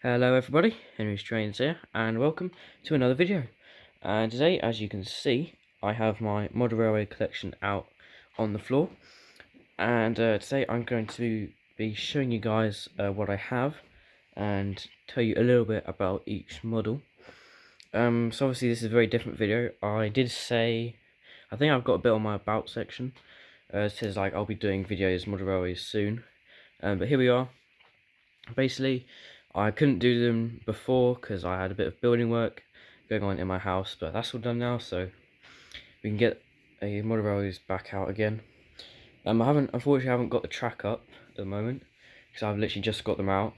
Hello everybody, Henry's Trains here, and welcome to another video. And today, as you can see, I have my model railway collection out on the floor. And today I'm going to be showing you guys what I have and tell you a little bit about each model. So obviously this is a very different video. I did say, I think I've got a bit on my about section. It says like I'll be doing videos model railways soon. But here we are. Basically, I couldn't do them before because I had a bit of building work going on in my house, but that's all done now, so we can get a model railways back out again. Unfortunately, I haven't got the track up at the moment because I've literally just got them out.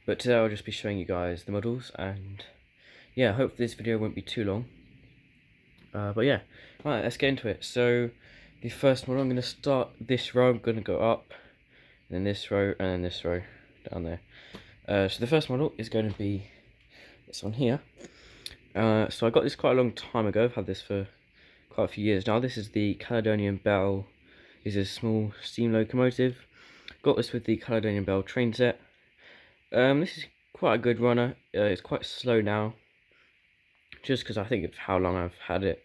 But today I'll just be showing you guys the models, and yeah, hopefully this video won't be too long. But yeah, right, let's get into it. So the first model, I'm going to start this row. I'm going to go up, and then this row, and then this row down there. So the first model is going to be this one here. So I got this quite a long time ago. I've had this for quite a few years now. This is the Caledonian Bell. This is a small steam locomotive. Got this with the Caledonian Bell train set. This is quite a good runner. It's quite slow now, just because I think of how long I've had it.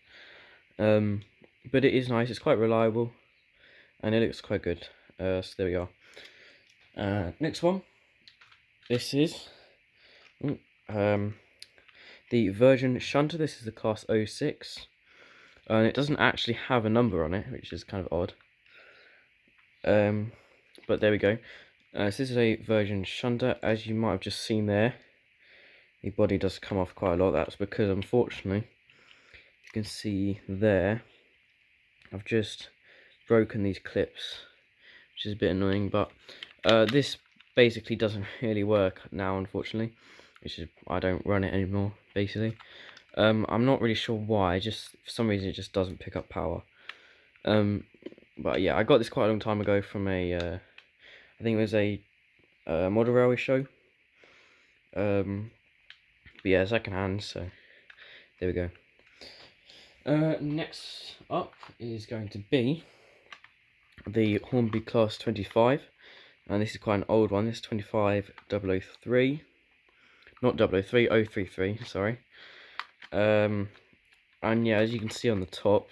But it is nice. It's quite reliable, and it looks quite good. So there we are. Next one. This is the version shunter. This is the class 06, and it doesn't actually have a number on it, which is kind of odd. But there we go. So this is a version shunter. As you might have just seen there, the body does come off quite a lot. That's because, unfortunately, you can see there, I've just broken these clips, which is a bit annoying. But this basically doesn't really work now, unfortunately. Which is, I don't run it anymore, basically. I'm not really sure why, just for some reason it just doesn't pick up power. But yeah, I got this quite a long time ago from a, I think it was a model railway show. But yeah, second hand, so there we go. Next up is going to be the Hornby Class 25, and this is quite an old one. This is 25003. Not 003, 033, sorry. And yeah, as you can see on the top,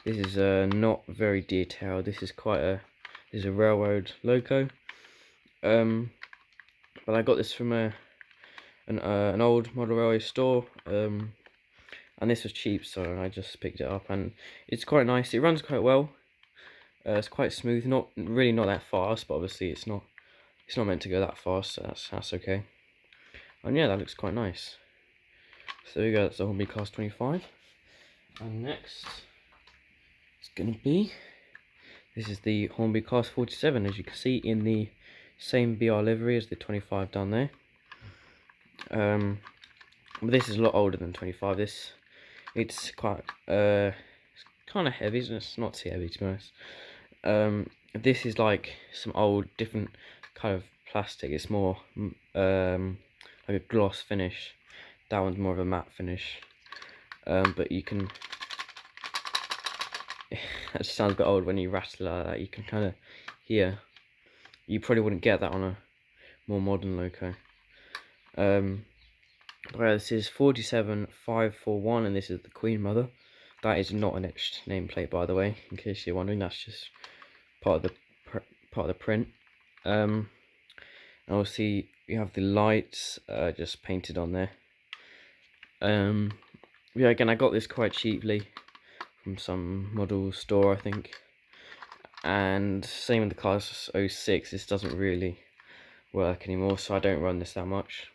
this is not very detailed. This is this is a railroad loco. But I got this from an old model railway store. And this was cheap, so I just picked it up, and it's quite nice. It runs quite well. It's quite smooth. Not that fast, but obviously it's not meant to go that fast, so that's okay. And yeah, that looks quite nice. So there we go, that's the Hornby Class 25. And next, it's going to be, this is the Hornby Class 47, as you can see in the same BR livery as the 25 down there. But this is a lot older than 25. It's quite, it's kind of heavy, it's not too heavy to be honest. This is like some old, different kind of plastic. It's more like a gloss finish. That one's more of a matte finish. But you can, that just sounds a bit old when you rattle like that. You can kind of hear. You probably wouldn't get that on a more modern loco. Well, this is 47541, and this is the Queen Mother. That is not an etched nameplate, by the way, in case you're wondering. That's just part of the print. And obviously you have the lights just painted on there. Yeah, again, I got this quite cheaply from some model store, I think. And same with the class 06. This doesn't really work anymore, so I don't run this that much.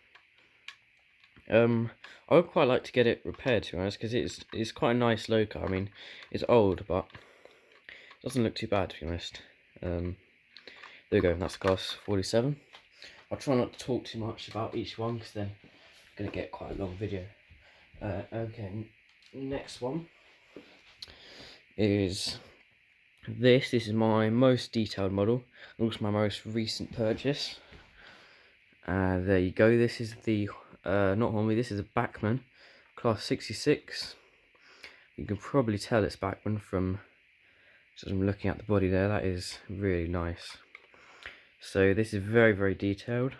I would quite like to get it repaired, to be honest, because it's quite a nice loco. I mean, it's old, but it doesn't look too bad, to be honest. There we go, that's class 47. I'll try not to talk too much about each one, because then I'm going to get quite a long video. Okay, next one is this. This is my most detailed model, and also my most recent purchase. There you go. This is the not Hornby. This is a Bachmann class 66. You can probably tell it's Bachmann from just from looking at the body there. That is really nice. So this is very, very detailed.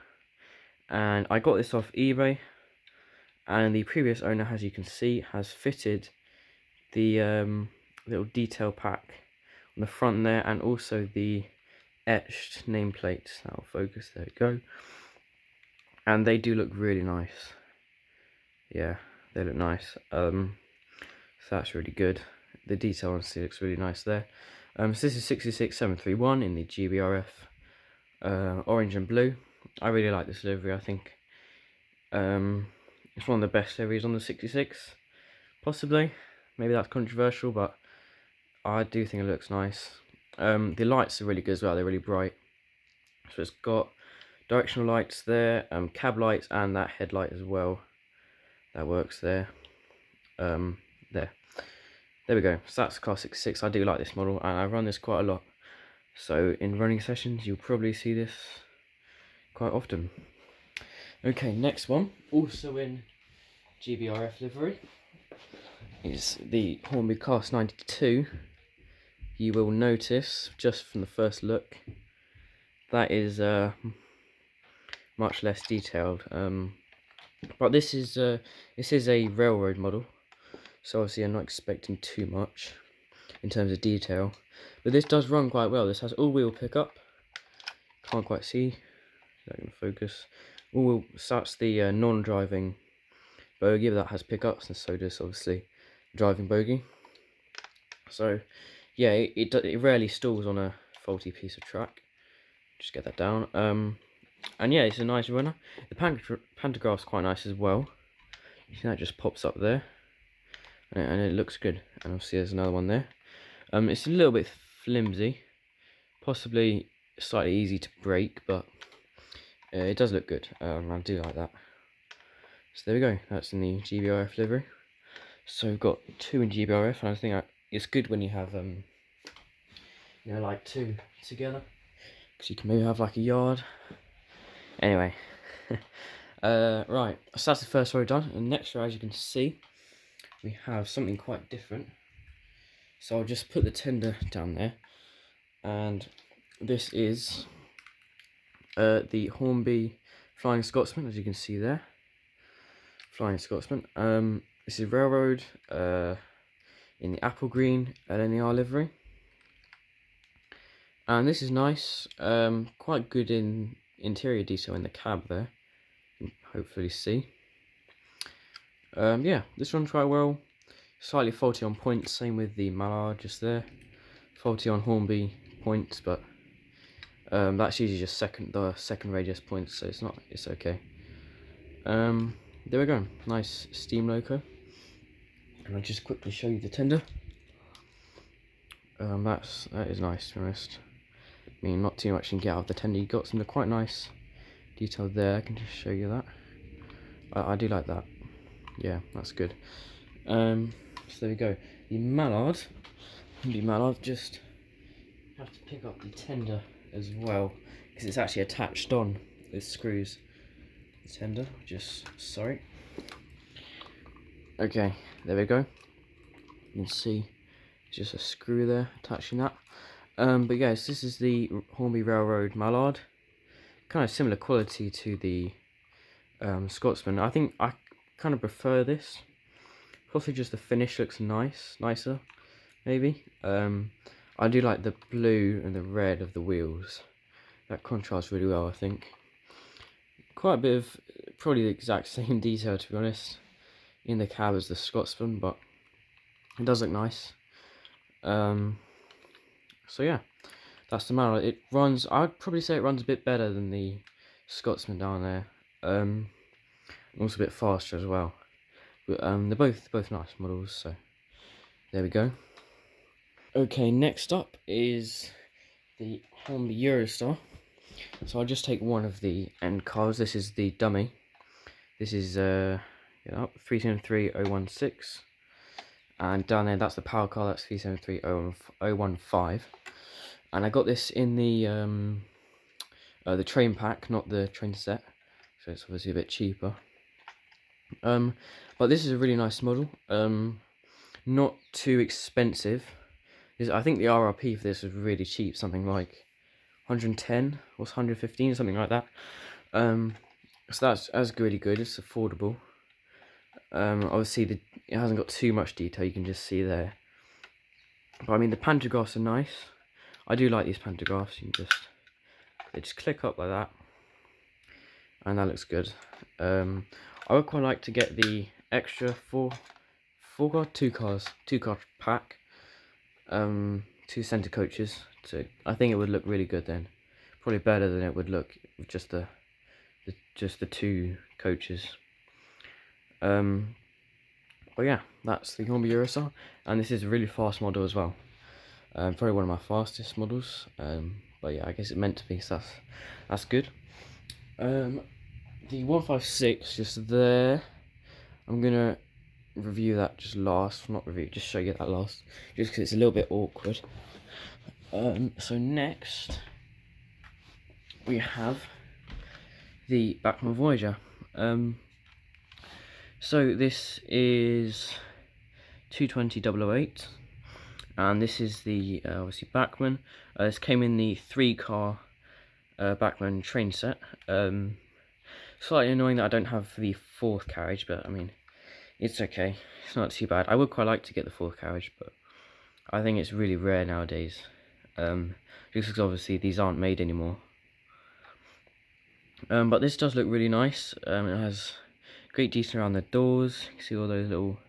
and I got this off eBay, and the previous owner, as you can see, has fitted the little detail pack on the front there, and also the etched nameplates. That'll focus, there we go. And they do look really nice. Yeah, they look nice. So that's really good. The detail honestly looks really nice there. So this is 66731 in the GBRF orange and blue. I really like this livery. I think it's one of the best liveries on the 66, possibly. Maybe that's controversial, but I do think it looks nice. The lights are really good as well. They're really bright. So it's got directional lights there, cab lights, and that headlight as well. That works there. There we go. So that's Class 66. I do like this model, and I run this quite a lot. So in running sessions, you'll probably see this quite often. Okay, next one, also in GBRF livery, is the Hornby Class 92. You will notice, just from the first look, that is much less detailed. But this is a railroad model, so obviously I'm not expecting too much in terms of detail. But this does run quite well. This has all-wheel pickup. Can't quite see. Is that going to focus? All-wheel. So that's the non-driving bogie, but that has pickups, and so does obviously driving bogie. So yeah, it rarely stalls on a faulty piece of track. Just get that down. And yeah, it's a nice runner. The pantograph's quite nice as well. You see that just pops up there, and it looks good. And obviously there's another one there. It's a little bit flimsy, possibly slightly easy to break, but it does look good. I do like that. So there we go. That's in the GBRF livery. So we've got two in GBRF, and I think it's good when you have like two together, because you can maybe have like a yard. Anyway, right. So that's the first row done, and next row, as you can see, we have something quite different. So I'll just put the tender down there, and this is the Hornby Flying Scotsman, as you can see there. Flying Scotsman. This is railroad in the apple green LNER livery, and this is nice. Quite good in interior detail in the cab there. You can hopefully see. Yeah, this runs quite well. Slightly faulty on points, same with the Mallard just there. Faulty on Hornby points, but that's usually just the second radius points, so it's okay. There we go, nice steam loco. And I'll just quickly show you the tender. That is nice, to be honest. I mean, not too much you can get out of the tender. You got some quite nice detail there. I can just show you that. I do like that. Yeah, that's good. So there we go. The Mallard, just have to pick up the tender as well, because it's actually attached on with screws. The tender, sorry. Okay, there we go. You can see it's just a screw there attaching that. But yes, this is the Hornby Railroad Mallard. Kind of similar quality to the Scotsman. I think I kind of prefer this. Possibly just the finish looks nicer, maybe. I do like the blue and the red of the wheels. That contrasts really well, I think. Quite a bit of, probably the exact same detail, to be honest, in the cab as the Scotsman, but it does look nice. So yeah, that's the Mallard. It runs, I'd probably say it runs a bit better than the Scotsman down there. Also a bit faster as well. But they're both nice models, so there we go. Okay, next up is the Hornby Eurostar. So I'll just take one of the end cars. This is the dummy. This is 373016, and down there that's the power car. That's 373015, and I got this in the train pack, not the train set, so it's obviously a bit cheaper. But this is a really nice model. Not too expensive. I think the RRP for this was really cheap, something like 110 or 115, something like that. So that's really good. It's affordable. Obviously it hasn't got too much detail. You can just see there. But I mean, the pantographs are nice. I do like these pantographs. They just click up like that, and that looks good. I would quite like to get the extra two car pack. Two centre coaches. So I think it would look really good then. Probably better than it would look with just the two coaches. But yeah, that's the Hornby Eurostar, and this is a really fast model as well. Probably one of my fastest models. But yeah, I guess it's meant to be, so that's good. The 156 just there. I'm gonna review that just last, not review, just show you that last, just because it's a little bit awkward. So next we have the Bachmann Voyager. So this is 220-008, and this is the obviously Bachmann. This came in the 3-car Bachmann train set. Slightly annoying that I don't have the 4th carriage, but I mean, it's okay. It's not too bad. I would quite like to get the 4th carriage, but I think it's really rare nowadays. Just because obviously these aren't made anymore. But this does look really nice. It has great detail around the doors. You can see all those little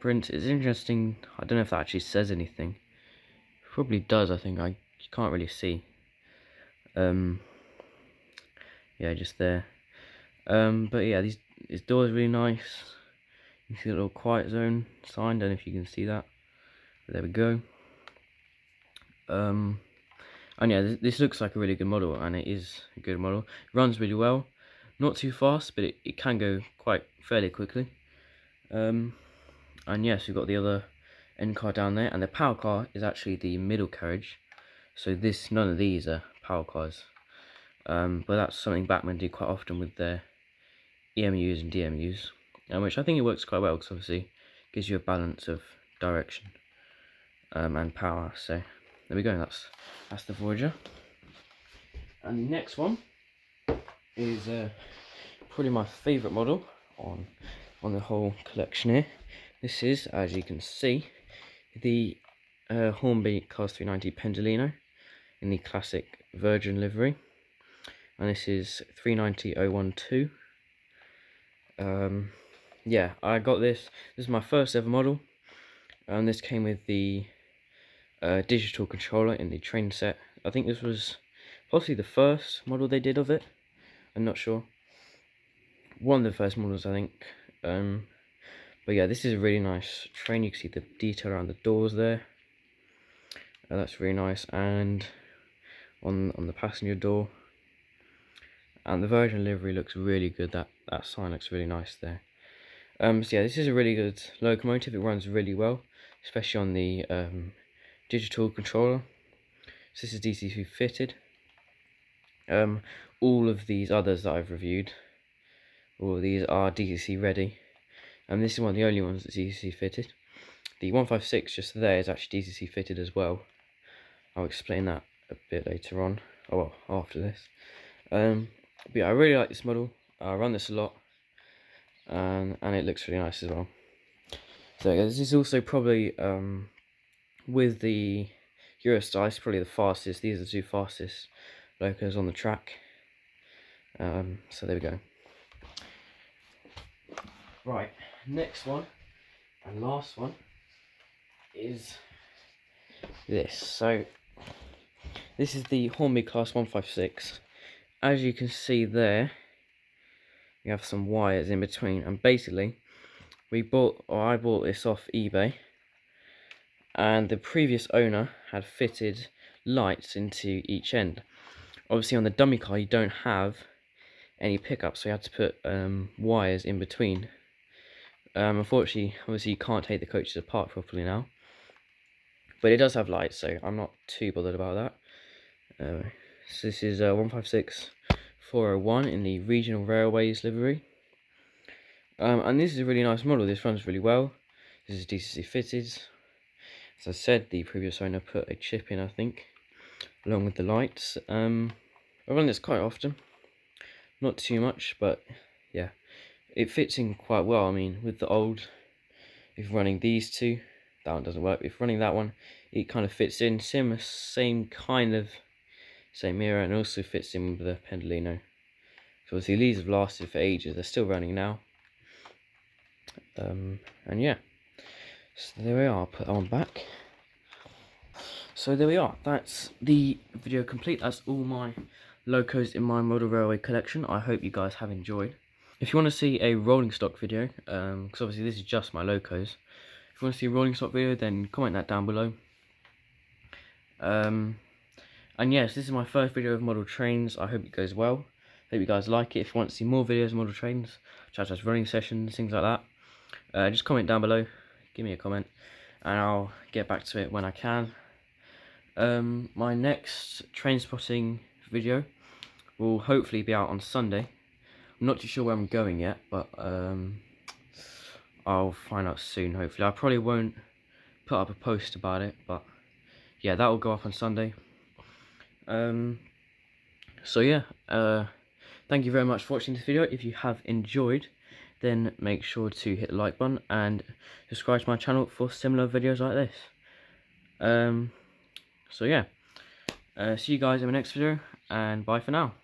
prints. It's interesting. I don't know if that actually says anything. It probably does. I think you can't really see. Yeah, just there. But yeah, these doors are really nice. You see a little quiet zone sign. Don't know if you can see that. But there we go. And yeah, this looks like a really good model, and it is a good model. It runs really well, not too fast, but it can go quite fairly quickly. And yes, we've got the other end car down there, and the power car is actually the middle carriage. So none of these are power cars. But that's something Bachmann do quite often with their EMUs and DMUs, which I think it works quite well, because obviously gives you a balance of direction and power. So there we go. That's the Voyager. And the next one is probably my favourite model on the whole collection here. This is, as you can see, the Hornby Class 390 Pendolino in the classic Virgin livery, and this is 390012. Yeah, I got this. This is my first ever model, and this came with the digital controller in the train set. I think this was possibly the first model they did of it. I'm not sure. One of the first models, I think. But yeah, this is a really nice train. You can see the detail around the doors there. That's really nice, and on the passenger door. And the Virgin livery looks really good. That sign looks really nice there. So yeah, this is a really good locomotive. It runs really well, especially on the digital controller. So this is DC fitted. All of these others that I've reviewed, all of these are DCC ready, and this is one of the only ones that's DCC fitted. The 156 just there is actually DCC fitted as well. I'll explain that a bit later on. Oh well, after this. But yeah, I really like this model. I run this a lot, and it looks really nice as well. So this is also probably with the Eurostar, it's probably the fastest. These are the two fastest locos on the track. So there we go. Right, next one and last one is this. So this is the Hornby Class 156. As you can see there, you have some wires in between, and basically I bought this off eBay, and the previous owner had fitted lights into each end. Obviously on the dummy car you don't have any pickups, so you had to put wires in between. Unfortunately, obviously you can't take the coaches apart properly now, but it does have lights, so I'm not too bothered about that. So this is 156-401 in the Regional Railways livery. And this is a really nice model. This runs really well. This is DCC fitted. As I said, the previous owner put a chip in, I think, along with the lights. I run this quite often. not too much, but yeah, it fits in quite well. I mean, with the old, if running these two, that one doesn't work. If running that one, it kind of fits in, same kind of same mirror, and also fits in with the Pendolino. So obviously these have lasted for ages. They're still running now. And yeah, so there we are. I'll put that one back. So there we are. That's the video complete. That's all my locos in my model railway collection. I hope you guys have enjoyed. If you want to see a rolling stock video, because obviously this is just my locos. If you want to see a rolling stock video, then comment that down below. And yes, this is my first video of model trains. I hope it goes well. Hope you guys like it. If you want to see more videos of model trains, such as running sessions, things like that, just comment down below. Give me a comment, and I'll get back to it when I can. My next train spotting video will hopefully be out on Sunday. I'm not too sure where I'm going yet, but I'll find out soon, hopefully. I probably won't put up a post about it, but yeah, that will go up on Sunday. So yeah, thank you very much for watching this video. If you have enjoyed, then make sure to hit the like button and subscribe to my channel for similar videos like this. So yeah, see you guys in the next video, and bye for now.